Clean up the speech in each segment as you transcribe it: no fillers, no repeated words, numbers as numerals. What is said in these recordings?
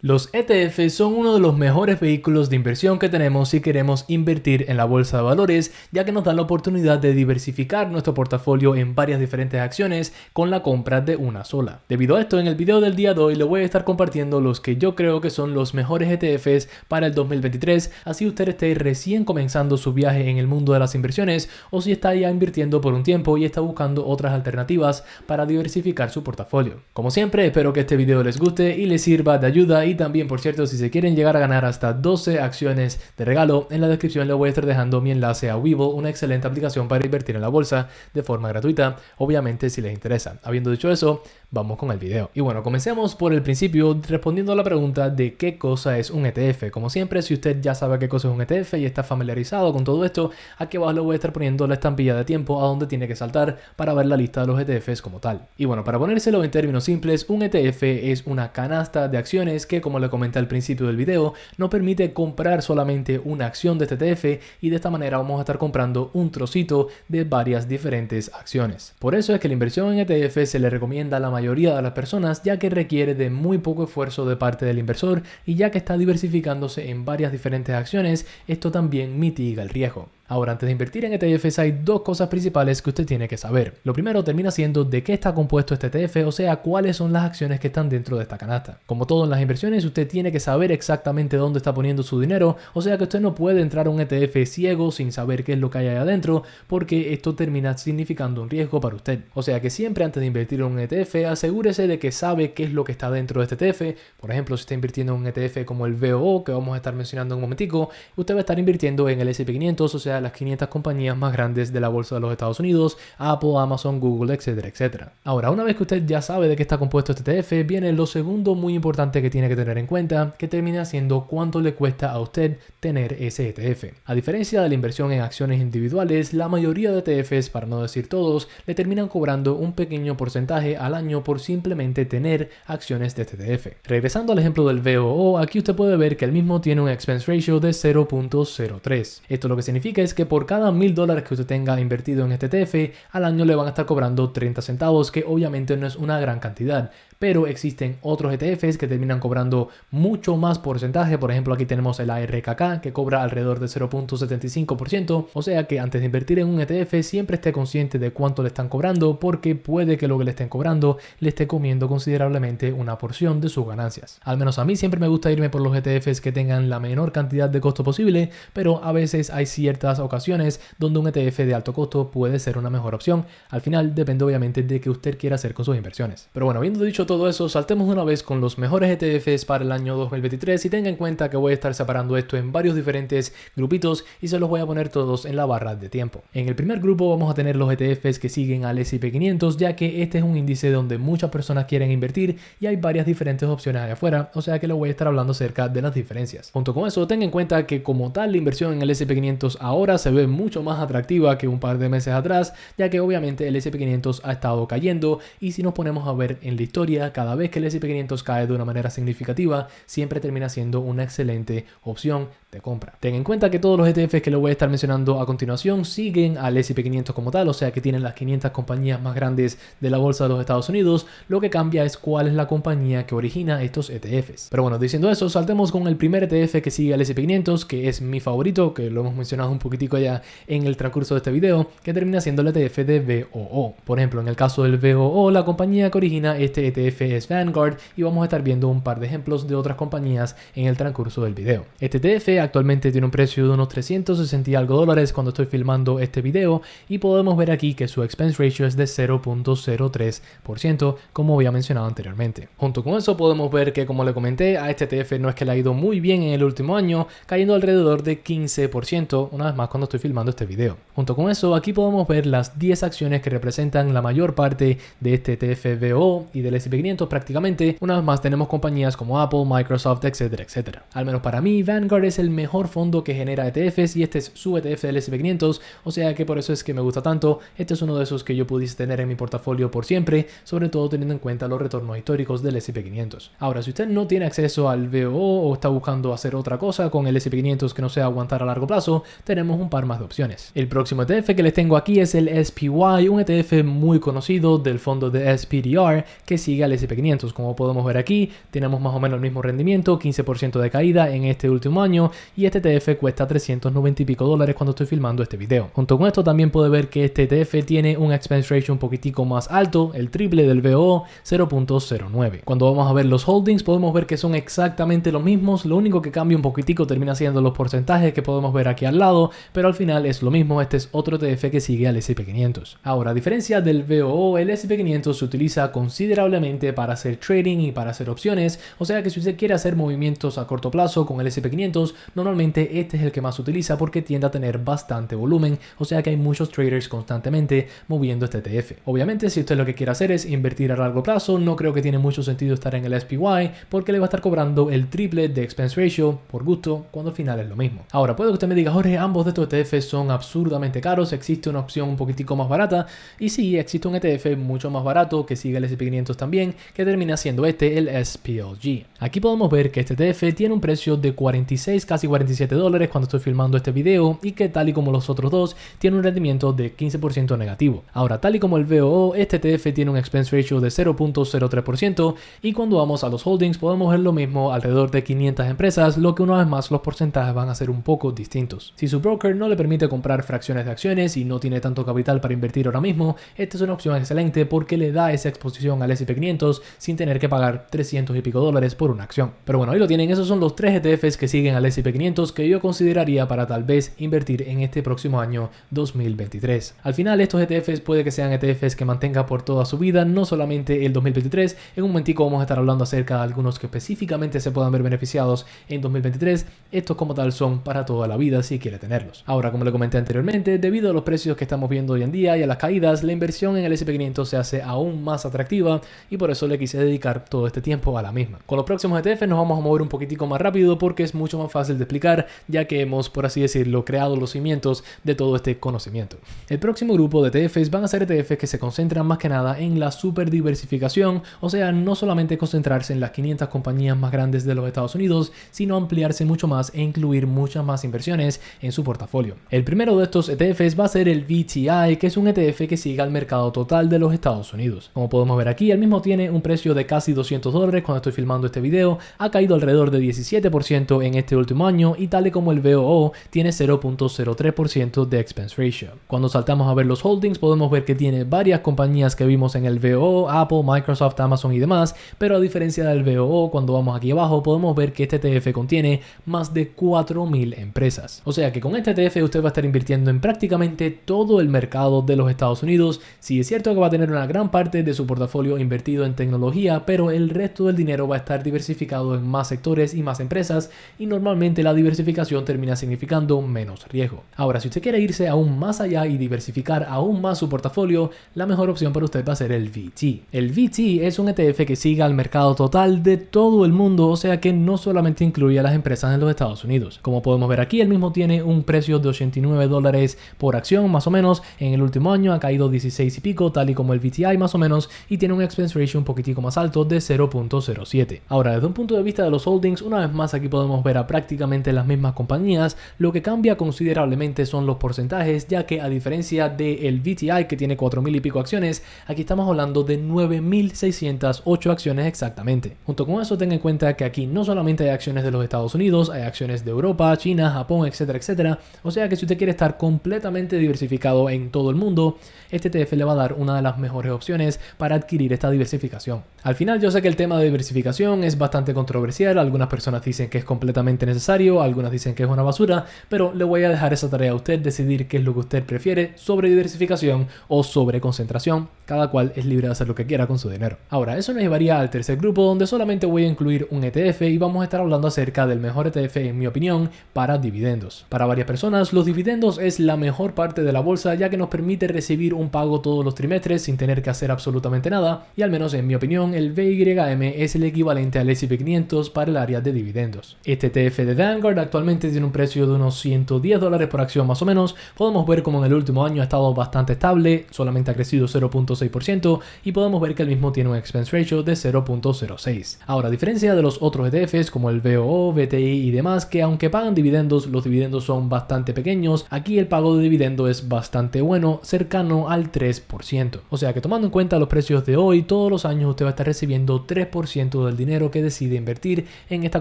Los ETF son uno de los mejores vehículos de inversión que tenemos si queremos invertir en la bolsa de valores, ya que nos dan la oportunidad de diversificar nuestro portafolio en varias diferentes acciones con la compra de una sola. Debido a esto, en el video del día de hoy le voy a estar compartiendo los que yo creo que son los mejores ETFs para el 2023, así usted esté recién comenzando su viaje en el mundo de las inversiones o si está ya invirtiendo por un tiempo y está buscando otras alternativas para diversificar su portafolio. Como siempre, espero que este video les guste y les sirva de ayuda. Y también, por cierto, si se quieren llegar a ganar hasta 12 acciones de regalo, en la descripción les voy a estar dejando mi enlace a Webull, una excelente aplicación para invertir en la bolsa de forma gratuita, obviamente si les interesa. Habiendo dicho eso, vamos con el video. Y bueno, comencemos por el principio respondiendo a la pregunta de qué cosa es un ETF. Como siempre, si usted ya sabe qué cosa es un ETF y está familiarizado con todo esto, aquí abajo le voy a estar poniendo la estampilla de tiempo a donde tiene que saltar para ver la lista de los ETFs como tal. Y bueno, para ponérselo en términos simples, un ETF es una canasta de acciones que, como le comenté al principio del video, nos permite comprar solamente una acción de este ETF y de esta manera vamos a estar comprando un trocito de varias diferentes acciones. Por eso es que la inversión en ETF se le recomienda a la mayoría de las personas, ya que requiere de muy poco esfuerzo de parte del inversor y ya que está diversificándose en varias diferentes acciones, esto también mitiga el riesgo. Ahora, antes de invertir en ETFs hay dos cosas principales que usted tiene que saber. Lo primero termina siendo de qué está compuesto este ETF, o sea, cuáles son las acciones que están dentro de esta canasta. Como todo en las inversiones, usted tiene que saber exactamente dónde está poniendo su dinero, o sea que usted no puede entrar a un ETF ciego sin saber qué es lo que hay ahí adentro, porque esto termina significando un riesgo para usted. O sea que siempre antes de invertir en un ETF, asegúrese de que sabe qué es lo que está dentro de este ETF. Por ejemplo, si está invirtiendo en un ETF como el VOO, que vamos a estar mencionando en un momentico, usted va a estar invirtiendo en el S&P 500, o sea, las 500 compañías más grandes de la bolsa de los Estados Unidos, Apple, Amazon, Google, etcétera, etcétera. Ahora, una vez que usted ya sabe de qué está compuesto este ETF, viene lo segundo muy importante que tiene que tener en cuenta, que termina siendo cuánto le cuesta a usted tener ese ETF. A diferencia de la inversión en acciones individuales, la mayoría de ETFs, para no decir todos, le terminan cobrando un pequeño porcentaje al año por simplemente tener acciones de este ETF. Regresando al ejemplo del VOO, aquí usted puede ver que el mismo tiene un expense ratio de 0.03. Esto lo que significa es que por cada $1000 que usted tenga invertido en este ETF, al año le van a estar cobrando 30 centavos, que obviamente no es una gran cantidad. Pero existen otros ETFs que terminan cobrando mucho más porcentaje. Por ejemplo, aquí tenemos el ARKK que cobra alrededor de 0.75%. O sea que antes de invertir en un ETF siempre esté consciente de cuánto le están cobrando, porque puede que lo que le estén cobrando le esté comiendo considerablemente una porción de sus ganancias. Al menos a mí siempre me gusta irme por los ETFs que tengan la menor cantidad de costo posible, pero a veces hay ciertas ocasiones donde un ETF de alto costo puede ser una mejor opción. Al final depende obviamente de qué usted quiera hacer con sus inversiones. Pero bueno, habiendo dicho todo eso, saltemos de una vez con los mejores ETFs para el año 2023 y tenga en cuenta que voy a estar separando esto en varios diferentes grupitos y se los voy a poner todos en la barra de tiempo. En el primer grupo vamos a tener los ETFs que siguen al S&P 500, ya que este es un índice donde muchas personas quieren invertir y hay varias diferentes opciones allá afuera, o sea que le voy a estar hablando acerca de las diferencias. Junto con eso, tenga en cuenta que como tal la inversión en el S&P 500 ahora se ve mucho más atractiva que un par de meses atrás, ya que obviamente el S&P 500 ha estado cayendo y si nos ponemos a ver en la historia, cada vez que el S&P 500 cae de una manera significativa, siempre termina siendo una excelente opción de compra. Ten en cuenta que todos los ETFs que le voy a estar mencionando a continuación siguen al S&P 500 como tal, o sea que tienen las 500 compañías más grandes de la bolsa de los Estados Unidos. Lo que cambia es cuál es la compañía que origina estos ETFs. Pero bueno, diciendo eso, saltemos con el primer ETF que sigue al S&P 500, que es mi favorito, que lo hemos mencionado un poquitico ya en el transcurso de este video, que termina siendo el ETF de VOO. Por ejemplo, en el caso del VOO, la compañía que origina este ETF es Vanguard y vamos a estar viendo un par de ejemplos de otras compañías en el transcurso del video. Este ETF actualmente tiene un precio de unos 360 y algo dólares cuando estoy filmando este video y podemos ver aquí que su expense ratio es de 0.03%, como había mencionado anteriormente. Junto con eso podemos ver que, como le comenté, a este ETF no es que le ha ido muy bien en el último año, cayendo alrededor de 15%, una vez más cuando estoy filmando este video. Junto con eso, aquí podemos ver las 10 acciones que representan la mayor parte de este ETF VOO y del S&P 500 prácticamente. Una vez más tenemos compañías como Apple, Microsoft, etcétera, etcétera. Al menos para mí, Vanguard es el mejor fondo que genera ETFs y este es su ETF del S&P 500, o sea que por eso es que me gusta tanto. Este es uno de esos que yo pudiese tener en mi portafolio por siempre, sobre todo teniendo en cuenta los retornos históricos del S&P 500. Ahora, si usted no tiene acceso al VOO o está buscando hacer otra cosa con el S&P 500 que no sea aguantar a largo plazo, tenemos un par más de opciones. El próximo ETF que les tengo aquí es el SPY, un ETF muy conocido del fondo de SPDR que sigue al S&P 500. Como podemos ver aquí, tenemos más o menos el mismo rendimiento, 15% de caída en este último año, y este ETF cuesta 390 y pico dólares cuando estoy filmando este video. Junto con esto también puede ver que este ETF tiene un expense ratio un poquitico más alto, el triple del VOO, 0.09. Cuando vamos a ver los holdings podemos ver que son exactamente los mismos, lo único que cambia un poquitico termina siendo los porcentajes que podemos ver aquí al lado, pero al final es lo mismo. Este es otro ETF que sigue al S&P 500. Ahora, a diferencia del VOO, el S&P 500 se utiliza considerablemente para hacer trading y para hacer opciones, o sea que si usted quiere hacer movimientos a corto plazo con el S&P 500, normalmente este es el que más se utiliza porque tiende a tener bastante volumen, o sea que hay muchos traders constantemente moviendo este ETF. Obviamente, si usted lo que quiere hacer es invertir a largo plazo, no creo que tiene mucho sentido estar en el SPY porque le va a estar cobrando el triple de expense ratio por gusto, cuando al final es lo mismo. Ahora, puede que usted me diga, Jorge, ambos de estos ETFs son absurdamente caros, existe una opción un poquitico más barata, y sí, existe un ETF mucho más barato que sigue el S&P 500 también, que termina siendo este, el SPLG. Aquí podemos ver que este ETF tiene un precio de 46, casi 47 dólares cuando estoy filmando este video, y que tal y como los otros dos, tiene un rendimiento de 15% negativo. Ahora, tal y como el VOO, este ETF tiene un expense ratio de 0.03%, y cuando vamos a los holdings podemos ver lo mismo alrededor de 500 empresas, lo que una vez más los porcentajes van a ser un poco distintos. Si su broker no le permite comprar fracciones de acciones y no tiene tanto capital para invertir ahora mismo, esta es una opción excelente porque le da esa exposición al S&P 500 sin tener que pagar 300 y pico dólares por una acción. Pero bueno, ahí lo tienen, esos son los tres ETFs que siguen al S&P 500 que yo consideraría para tal vez invertir en este próximo año 2023. Al final, estos ETFs puede que sean ETFs que mantenga por toda su vida, no solamente el 2023. En un momentico vamos a estar hablando acerca de algunos que específicamente se puedan ver beneficiados en 2023. Estos como tal son para toda la vida si quiere tenerlos. Ahora, como le comenté anteriormente, debido a los precios que estamos viendo hoy en día y a las caídas, la inversión en el S&P 500 se hace aún más atractiva y por eso le quise dedicar todo este tiempo a la misma. Con los próximos ETFs nos vamos a mover un poquitico más rápido porque es mucho más fácil de explicar, ya que hemos, por así decirlo, creado los cimientos de todo este conocimiento. El próximo grupo de ETFs van a ser ETFs que se concentran más que nada en la super diversificación, o sea, no solamente concentrarse en las 500 compañías más grandes de los Estados Unidos, sino ampliarse mucho más e incluir muchas más inversiones en su portafolio. El primero de estos ETFs va a ser el VTI, que es un ETF que sigue al mercado total de los Estados Unidos. Como podemos ver aquí, el mismo tiene un precio de casi 200 dólares cuando estoy filmando este video, ha caído alrededor de 17% en este último año y tal y como el VOO tiene 0.03% de expense ratio. Cuando saltamos a ver los holdings podemos ver que tiene varias compañías que vimos en el VOO, Apple, Microsoft, Amazon y demás, pero a diferencia del VOO, cuando vamos aquí abajo podemos ver que este ETF contiene más de 4.000 empresas. O sea que con este ETF usted va a estar invirtiendo en prácticamente todo el mercado de los Estados Unidos. Sí, es cierto que va a tener una gran parte de su portafolio invertido en tecnología, pero el resto del dinero va a estar diversificado en más sectores y más empresas, y normalmente la diversificación termina significando menos riesgo. Ahora, si usted quiere irse aún más allá y diversificar aún más su portafolio, la mejor opción para usted va a ser el VT. El VT es un ETF que sigue al mercado total de todo el mundo, o sea que no solamente incluye a las empresas en los Estados Unidos. Como podemos ver aquí, el mismo tiene un precio de 89 dólares por acción más o menos. En el último año ha caído 16 y pico, tal y como el VTI más o menos, y tiene un expense ratio un poquitico más alto de 0.07. Ahora, desde un punto de vista de los holdings, una vez más aquí podemos ver a prácticamente las mismas compañías. Lo que cambia considerablemente son los porcentajes, ya que a diferencia del VTI que tiene 4.000 y pico acciones, aquí estamos hablando de 9.608 acciones exactamente. Junto con eso, tenga en cuenta que aquí no solamente hay acciones de los Estados Unidos, hay acciones de Europa, China, Japón, etcétera, etcétera. O sea que si usted quiere estar completamente diversificado en todo el mundo, este ETF le va a dar una de las mejores opciones para adquirir esta diversificación. Al final, yo sé que el tema de diversificación es bastante controversial. Algunas personas dicen que es completamente necesario, algunas dicen que es una basura, pero le voy a dejar esa tarea a usted, decidir qué es lo que usted prefiere, sobre diversificación o sobre concentración. Cada cual es libre de hacer lo que quiera con su dinero. Ahora, eso nos llevaría al tercer grupo, donde solamente voy a incluir un ETF y vamos a estar hablando acerca del mejor ETF, en mi opinión, para dividendos. Para varias personas, los dividendos es la mejor parte de la bolsa, ya que nos permite recibir un pago todos los trimestres sin tener que hacer absolutamente nada, y al menos en mi opinión, el VYM es el equivalente al S&P 500 para el área de dividendos. Este ETF de Vanguard actualmente tiene un precio de unos 110 dólares por acción más o menos. Podemos ver como en el último año ha estado bastante estable, solamente ha crecido 0.05%, 0.6% y podemos ver que el mismo tiene un expense ratio de 0.06. Ahora, a diferencia de los otros ETFs como el VOO, VTI y demás, que aunque pagan dividendos, los dividendos son bastante pequeños, aquí el pago de dividendo es bastante bueno, cercano al 3%. O sea que tomando en cuenta los precios de hoy, todos los años usted va a estar recibiendo 3% del dinero que decide invertir en esta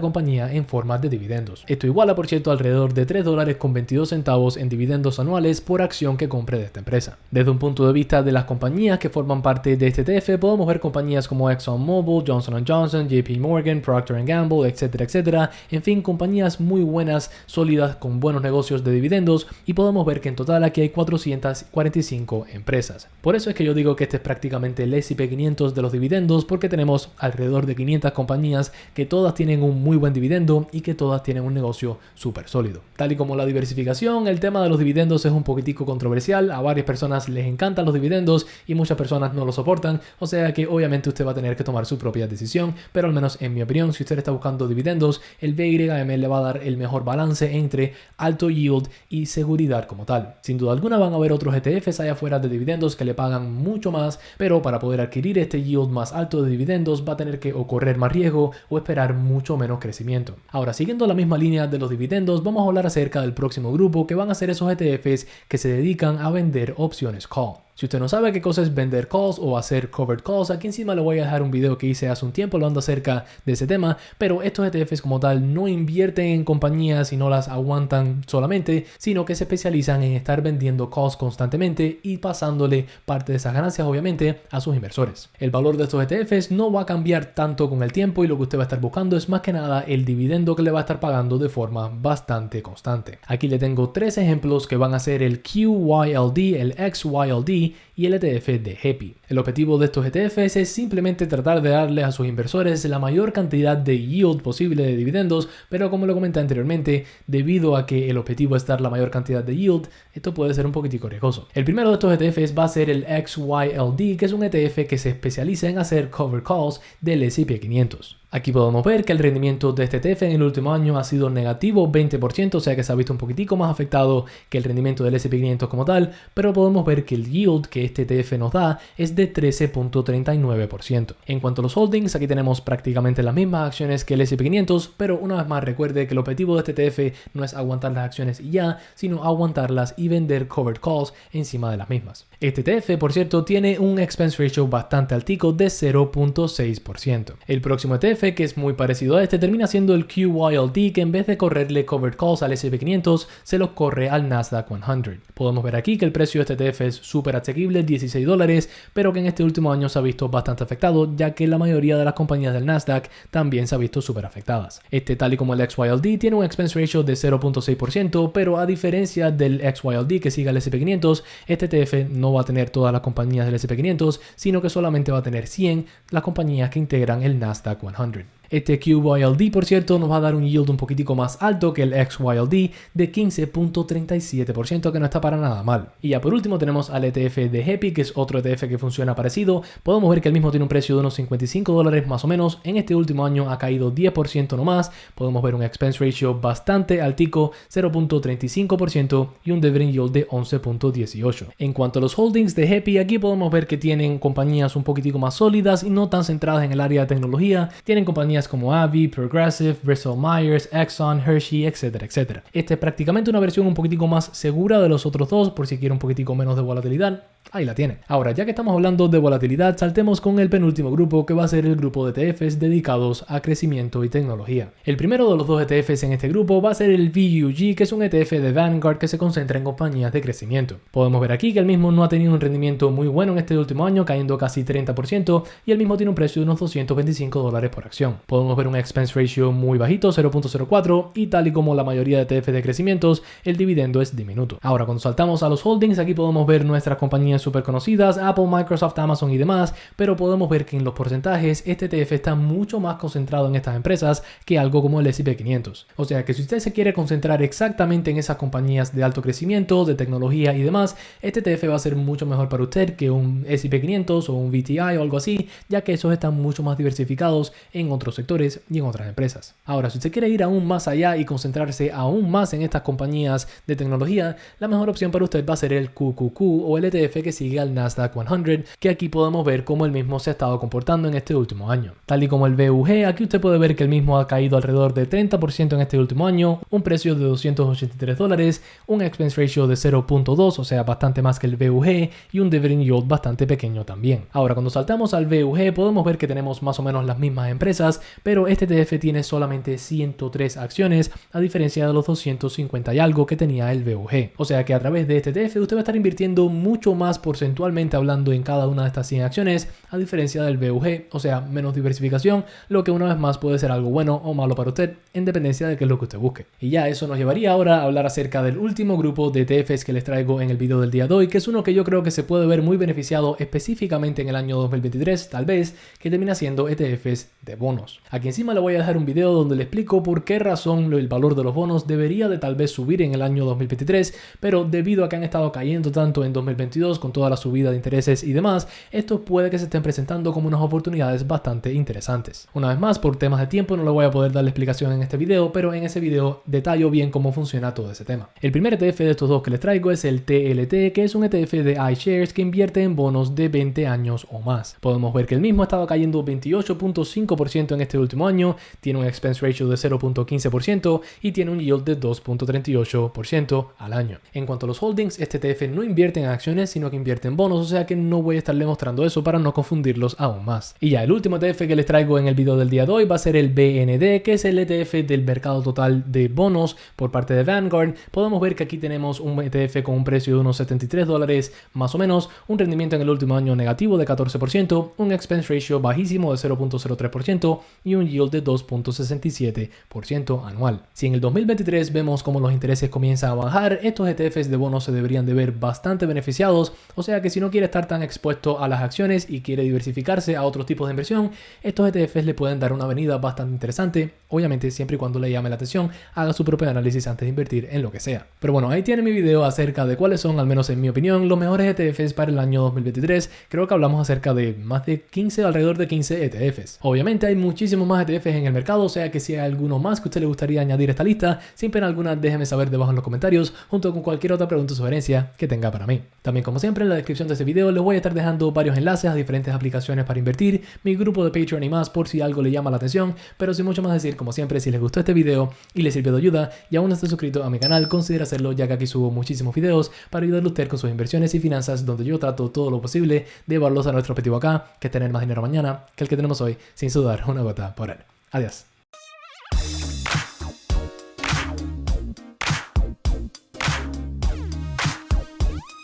compañía en forma de dividendos. Esto iguala, por cierto, alrededor de $3.22 en dividendos anuales por acción que compre de esta empresa. Desde un punto de vista de las compañías que forman parte de este ETF, podemos ver compañías como ExxonMobil, Johnson & Johnson, JP Morgan, Procter & Gamble, etcétera, etcétera. En fin, compañías muy buenas, sólidas, con buenos negocios de dividendos, y podemos ver que en total aquí hay 445 empresas. Por eso es que yo digo que este es prácticamente el S&P 500 de los dividendos, porque tenemos alrededor de 500 compañías que todas tienen un muy buen dividendo y que todas tienen un negocio súper sólido. Tal y como la diversificación, el tema de los dividendos es un poquitico controversial. A varias personas les encantan los dividendos y muchas personas no lo soportan, o sea que obviamente usted va a tener que tomar su propia decisión, pero al menos en mi opinión, si usted está buscando dividendos, el BYM le va a dar el mejor balance entre alto yield y seguridad como tal. Sin duda alguna van a haber otros ETFs allá afuera de dividendos que le pagan mucho más, pero para poder adquirir este yield más alto de dividendos va a tener que o correr más riesgo o esperar mucho menos crecimiento. Ahora, siguiendo la misma línea de los dividendos, vamos a hablar acerca del próximo grupo, que van a ser esos ETFs que se dedican a vender opciones call. Si usted no sabe qué cosa es vender calls o hacer covered calls, aquí encima le voy a dejar un video que hice hace un tiempo hablando acerca de ese tema, pero estos ETFs como tal no invierten en compañías y no las aguantan solamente, sino que se especializan en estar vendiendo calls constantemente y pasándole parte de esas ganancias obviamente a sus inversores. El valor de estos ETFs no va a cambiar tanto con el tiempo y lo que usted va a estar buscando es más que nada el dividendo que le va a estar pagando de forma bastante constante. Aquí le tengo 3 ejemplos que van a ser el QYLD, el XYLD y el ETF de HEPI. El objetivo de estos ETFs es simplemente tratar de darle a sus inversores la mayor cantidad de yield posible de dividendos, pero como lo comenté anteriormente, debido a que el objetivo es dar la mayor cantidad de yield, esto puede ser un poquitico riesgoso. El primero de estos ETFs va a ser el XYLD, que es un ETF que se especializa en hacer covered calls del S&P 500. Aquí podemos ver que el rendimiento de este ETF en el último año ha sido negativo 20%, o sea que se ha visto un poquitico más afectado que el rendimiento del S&P 500 como tal, pero podemos ver que el yield que este ETF nos da es de 13.39%. En cuanto a los holdings, aquí tenemos prácticamente las mismas acciones que el S&P 500, pero una vez más recuerde que el objetivo de este ETF no es aguantar las acciones y ya, sino aguantarlas y vender covered calls encima de las mismas. Este ETF, por cierto, tiene un expense ratio bastante altico de 0.6%. El próximo ETF, que es muy parecido a este, termina siendo el QYLD, que en vez de correrle covered calls al S&P 500, se los corre al Nasdaq 100. Podemos ver aquí que el precio de este ETF es súper asequible, $16, pero que en este último año se ha visto bastante afectado, ya que la mayoría de las compañías del Nasdaq también se ha visto súper afectadas. Este, tal y como el XYLD, tiene un expense ratio de 0.6%, pero a diferencia del XYLD que sigue al S&P 500, este ETF no va a tener todas las compañías del S&P 500, sino que solamente va a tener 100 las compañías que integran el Nasdaq 100. Este QYLD, por cierto, nos va a dar un yield un poquitico más alto que el XYLD de 15.37%, que no está para nada mal. Y ya por último tenemos al ETF de HEPI, que es otro ETF que funciona parecido. Podemos ver que el mismo tiene un precio de unos $55 más o menos. En este último año ha caído 10% nomás. Podemos ver un expense ratio bastante altico, 0.35%, y un dividend yield de 11.18. En cuanto a los holdings de HEPI, aquí podemos ver que tienen compañías un poquitico más sólidas y no tan centradas en el área de tecnología. Tienen compañías como AbbVie, Progressive, Bristol Myers, Exxon, Hershey, etcétera, etcétera. Este es prácticamente una versión un poquitico más segura de los otros dos, por si quiere un poquitico menos de volatilidad. Ahí la tienen. Ahora, ya que estamos hablando de volatilidad, saltemos con el penúltimo grupo, que va a ser el grupo de ETFs dedicados a crecimiento y tecnología. El primero de los dos ETFs en este grupo va a ser el VUG, que es un ETF de Vanguard que se concentra en compañías de crecimiento. Podemos ver aquí que el mismo no ha tenido un rendimiento muy bueno en este último año, cayendo casi 30%, y el mismo tiene un precio de unos $225 por acción. Podemos ver un expense ratio muy bajito, 0.04, y tal y como la mayoría de ETFs de crecimientos, el dividendo es diminuto. Ahora, cuando saltamos a los holdings, aquí podemos ver nuestras compañías súper conocidas, Apple, Microsoft, Amazon y demás, pero podemos ver que en los porcentajes este ETF está mucho más concentrado en estas empresas que algo como el S&P 500. O sea que si usted se quiere concentrar exactamente en esas compañías de alto crecimiento, de tecnología y demás, este ETF va a ser mucho mejor para usted que un S&P 500 o un VTI o algo así, ya que esos están mucho más diversificados en otros sectores y en otras empresas. Ahora, si usted quiere ir aún más allá y concentrarse aún más en estas compañías de tecnología, la mejor opción para usted va a ser el QQQ o el ETF ETF que sigue al Nasdaq 100, que aquí podemos ver cómo el mismo se ha estado comportando en este último año. Tal y como el VUG, aquí usted puede ver que el mismo ha caído alrededor de 30% en este último año, un precio de $283, un expense ratio de 0.2, o sea, bastante más que el VUG, y un dividend yield bastante pequeño también. Ahora, cuando saltamos al VUG, podemos ver que tenemos más o menos las mismas empresas, pero este ETF tiene solamente 103 acciones, a diferencia de los 250 y algo que tenía el VUG. O sea que a través de este ETF usted va a estar invirtiendo mucho más porcentualmente hablando en cada una de estas 100 acciones, a diferencia del VUG, o sea, menos diversificación, lo que una vez más puede ser algo bueno o malo para usted, en dependencia de qué es lo que usted busque. Y ya eso nos llevaría ahora a hablar acerca del último grupo de ETFs que les traigo en el video del día de hoy, que es uno que yo creo que se puede ver muy beneficiado específicamente en el año 2023, tal vez, que termina siendo ETFs de bonos. Aquí encima le voy a dejar un video donde le explico por qué razón el valor de los bonos debería de tal vez subir en el año 2023, pero debido a que han estado cayendo tanto en 2022 con toda la subida de intereses y demás, esto puede que se estén presentando como unas oportunidades bastante interesantes. Una vez más, por temas de tiempo no le voy a poder dar la explicación en este video, pero en ese video detallo bien cómo funciona todo ese tema. El primer ETF de estos dos que les traigo es el TLT, que es un ETF de iShares que invierte en bonos de 20 años o más. Podemos ver que el mismo ha estado cayendo 28.5% en este último año, tiene un expense ratio de 0.15% y tiene un yield de 2.38% al año. En cuanto a los holdings, este ETF no invierte en acciones, sino que invierte en bonos, o sea que no voy a estarle mostrando eso para no confundirlos aún más. Y ya, el último ETF que les traigo en el video del día de hoy va a ser el BND, que es el ETF del mercado total de bonos por parte de Vanguard. Podemos ver que aquí tenemos un ETF con un precio de unos $73 más o menos, un rendimiento en el último año negativo de 14%, un expense ratio bajísimo de 0.03% y un yield de 2.67% anual. Si en el 2023 vemos como los intereses comienzan a bajar, estos ETFs de bonos se deberían de ver bastante beneficiados, o sea que si no quiere estar tan expuesto a las acciones y quiere diversificarse a otros tipos de inversión, estos ETFs le pueden dar una venida bastante interesante, obviamente siempre y cuando le llame la atención, haga su propio análisis antes de invertir en lo que sea. Pero bueno, ahí tiene mi video acerca de cuáles son, al menos en mi opinión, los mejores ETFs para el año 2023. Creo que hablamos acerca de más de 15, alrededor de 15 ETFs. Obviamente hay muchísimos más ETFs en el mercado, o sea que si hay alguno más que a usted le gustaría añadir a esta lista, sin pena alguna déjeme saber debajo en los comentarios, junto con cualquier otra pregunta o sugerencia que tenga para mí. También, como siempre, en la descripción de este video les voy a estar dejando varios enlaces a diferentes aplicaciones para invertir, mi grupo de Patreon y más por si algo le llama la atención, pero sin mucho más decir, como siempre, si les gustó este video y les sirvió de ayuda y aún no está suscrito a mi canal, considera hacerlo, ya que aquí subo muchísimos videos para ayudarle a usted con sus inversiones y finanzas, donde yo trato todo lo posible de llevarlos a nuestro objetivo acá, que es tener más dinero mañana que el que tenemos hoy, sin sudar una gota por él. Adiós.